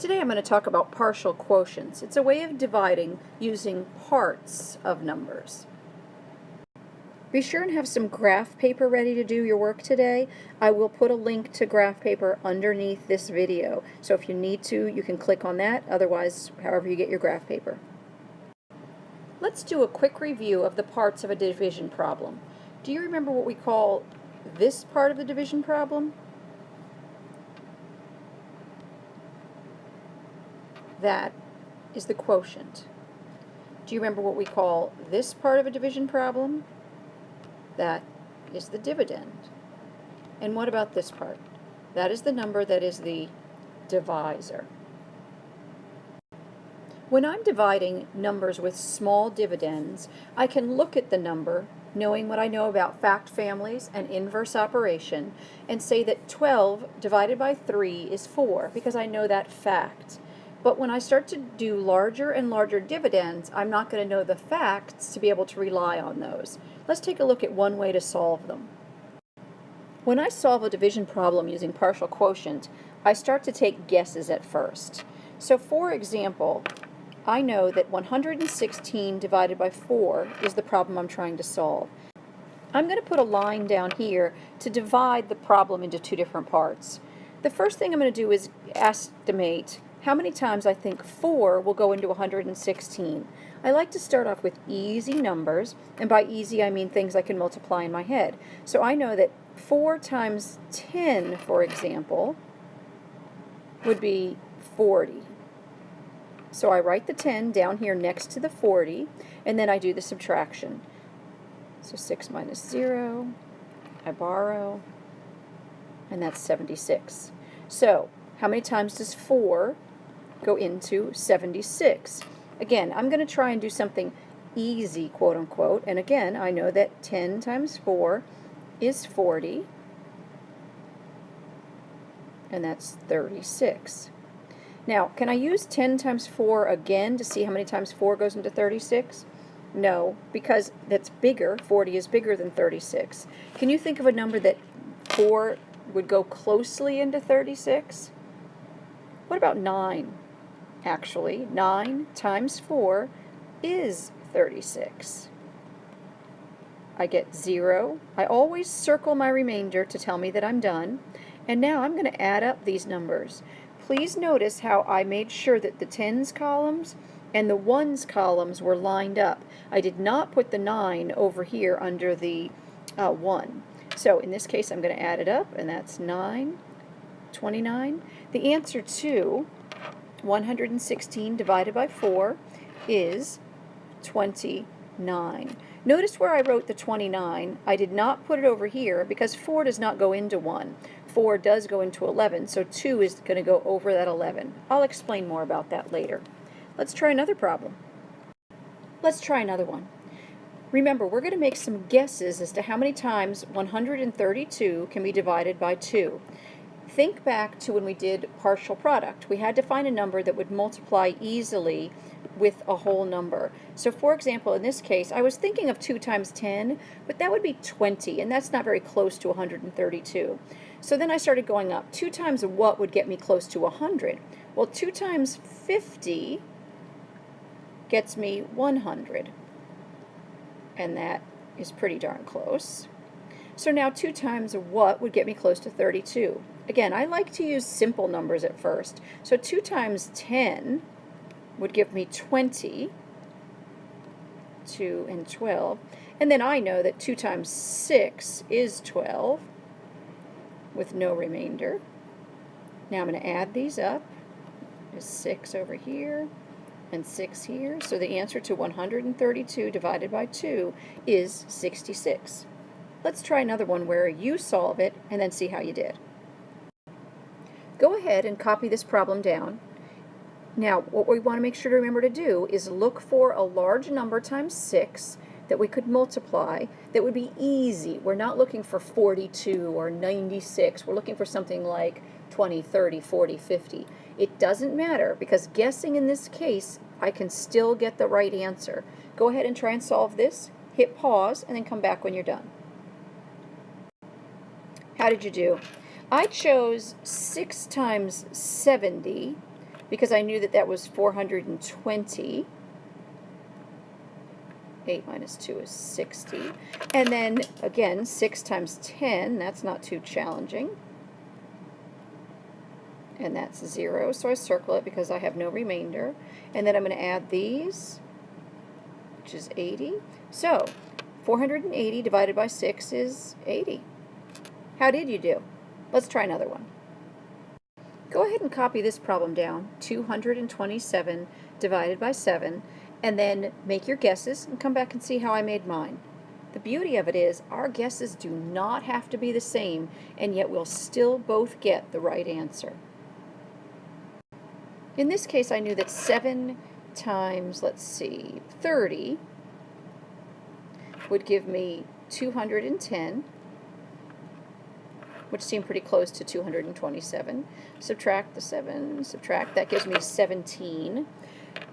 Today I'm going to talk about partial quotients. It's a way of dividing using parts of numbers. Be sure and have some graph paper ready to do your work today. I will put a link to graph paper underneath this video, so if you need to, you can click on that, otherwise, however you get your graph paper. Let's do a quick review of the parts of a division problem. Do you remember what we call this part of the division problem? That is the quotient. Do you remember what we call this part of a division problem? That is the dividend. And what about this part? That is the number that is the divisor. When I'm dividing numbers with small dividends, I can look at the number, knowing what I know about fact families and inverse operation, and say that 12 divided by 3 is 4, because I know that fact. But when I start to do larger and larger dividends, I'm not going to know the facts to be able to rely on those. Let's take a look at one way to solve them. When I solve a division problem using partial quotient, I start to take guesses at first. So for example, I know that 116 divided by 4 is the problem I'm trying to solve. I'm going to put a line down here to divide the problem into two different parts. The first thing I'm going to do is estimate how many times I think 4 will go into 116. I like to start off with easy numbers, and by easy I mean things I can multiply in my head. So I know that 4 times 10, for example, would be 40. So I write the 10 down here next to the 40, and then I do the subtraction. So 6 minus 0, I borrow, and that's 76. So how many times does 4 go into 76? Again, I'm going to try and do something easy, quote unquote, and again, I know that 10 times 4 is 40, and that's 36. Now, can I use 10 times 4 again to see how many times 4 goes into 36? No, because that's bigger. 40 is bigger than 36. Can you think of a number that 4 would go closely into 36? What about 9? Actually, 9 times 4 is 36. I get 0. I always circle my remainder to tell me that I'm done. And now I'm going to add up these numbers. Please notice how I made sure that the tens columns and the ones columns were lined up. I did not put the 9 over here under the 1. So in this case, I'm going to add it up, and that's 9, 29. The answer to 116 divided by 4 is 29. Notice where I wrote the 29, I did not put it over here because 4 does not go into 1. 4 does go into 11, so 2 is going to go over that 11. I'll explain more about that later. Let's try another problem. Let's try another one. Remember, we're going to make some guesses as to how many times 132 can be divided by 2. Think back to when we did partial product. We had to find a number that would multiply easily with a whole number. So for example, in this case, I was thinking of 2 times 10, but that would be 20, and that's not very close to 132. So then I started going up. 2 times what would get me close to 100? Well, 2 times 50 gets me 100, and that is pretty darn close. So now 2 times what would get me close to 32? Again, I like to use simple numbers at first. So 2 times 10 would give me 20, 2 and 12. And then I know that 2 times 6 is 12 with no remainder. Now I'm going to add these up. There's 6 over here and 6 here. So the answer to 132 divided by 2 is 66. Let's try another one where you solve it and then see how you did. Go ahead and copy this problem down. Now, what we want to make sure to remember to do is look for a large number times 6 that we could multiply that would be easy. We're not looking for 42 or 96. We're looking for something like 20, 30, 40, 50. It doesn't matter because guessing in this case, I can still get the right answer. Go ahead and try and solve this. Hit pause and then come back when you're done. How did you do? I chose 6 times 70 because I knew that that was 420. 8 minus 2 is 60. And then, again, 6 times 10, that's not too challenging. And that's 0, so I circle it because I have no remainder. And then I'm going to add these, which is 80. So, 480 divided by 6 is 80. How did you do? Let's try another one. Go ahead and copy this problem down, 227 divided by 7, and then make your guesses and come back and see how I made mine. The beauty of it is our guesses do not have to be the same, and yet we'll still both get the right answer. In this case, I knew that 7 times, let's see, 30 would give me 210, which seemed pretty close to 227. Subtract the 7, subtract, that gives me 17.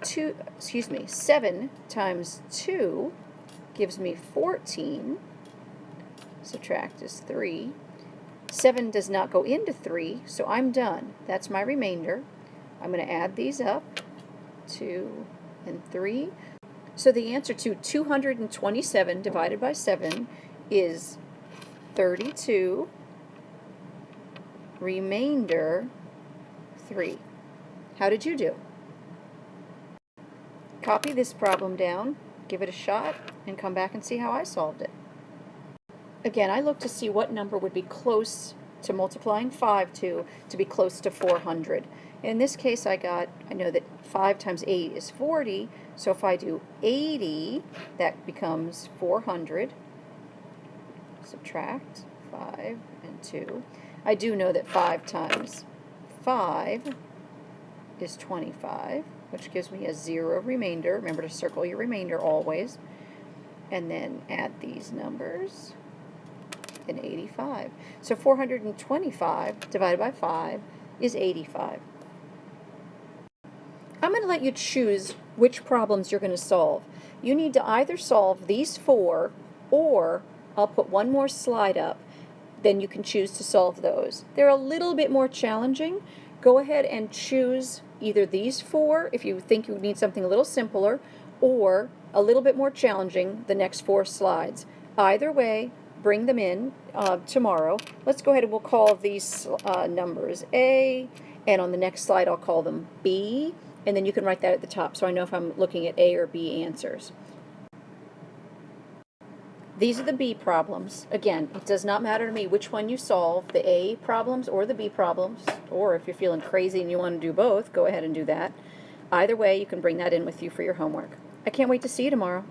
7 times 2 gives me 14. Subtract is 3. 7 does not go into 3, so I'm done. That's my remainder. I'm going to add these up, 2 and 3. So the answer to 227 divided by 7 is 32, remainder 3. How did you do? Copy this problem down, give it a shot, and come back and see how I solved it. Again, I look to see what number would be close to multiplying 5 to be close to 400. In this case, I know that 5 times 8 is 40, so if I do 80, that becomes 400. Subtract 5 and 2. I do know that 5 times 5 is 25, which gives me a 0 remainder. Remember to circle your remainder always. And then add these numbers, and 85. So 425 divided by 5 is 85. I'm going to let you choose which problems you're going to solve. You need to either solve these 4, or I'll put one more slide up, then you can choose to solve those. They're a little bit more challenging. Go ahead and choose either these 4 if you think you need something a little simpler, or a little bit more challenging, the next 4 slides. Either way, bring them in tomorrow. Let's go ahead and we'll call these numbers A, and on the next slide I'll call them B, and then you can write that at the top so I know if I'm looking at A or B answers. These are the B problems. Again, it does not matter to me which one you solve, the A problems or the B problems, or if you're feeling crazy and you want to do both, go ahead and do that. Either way, you can bring that in with you for your homework. I can't wait to see you tomorrow.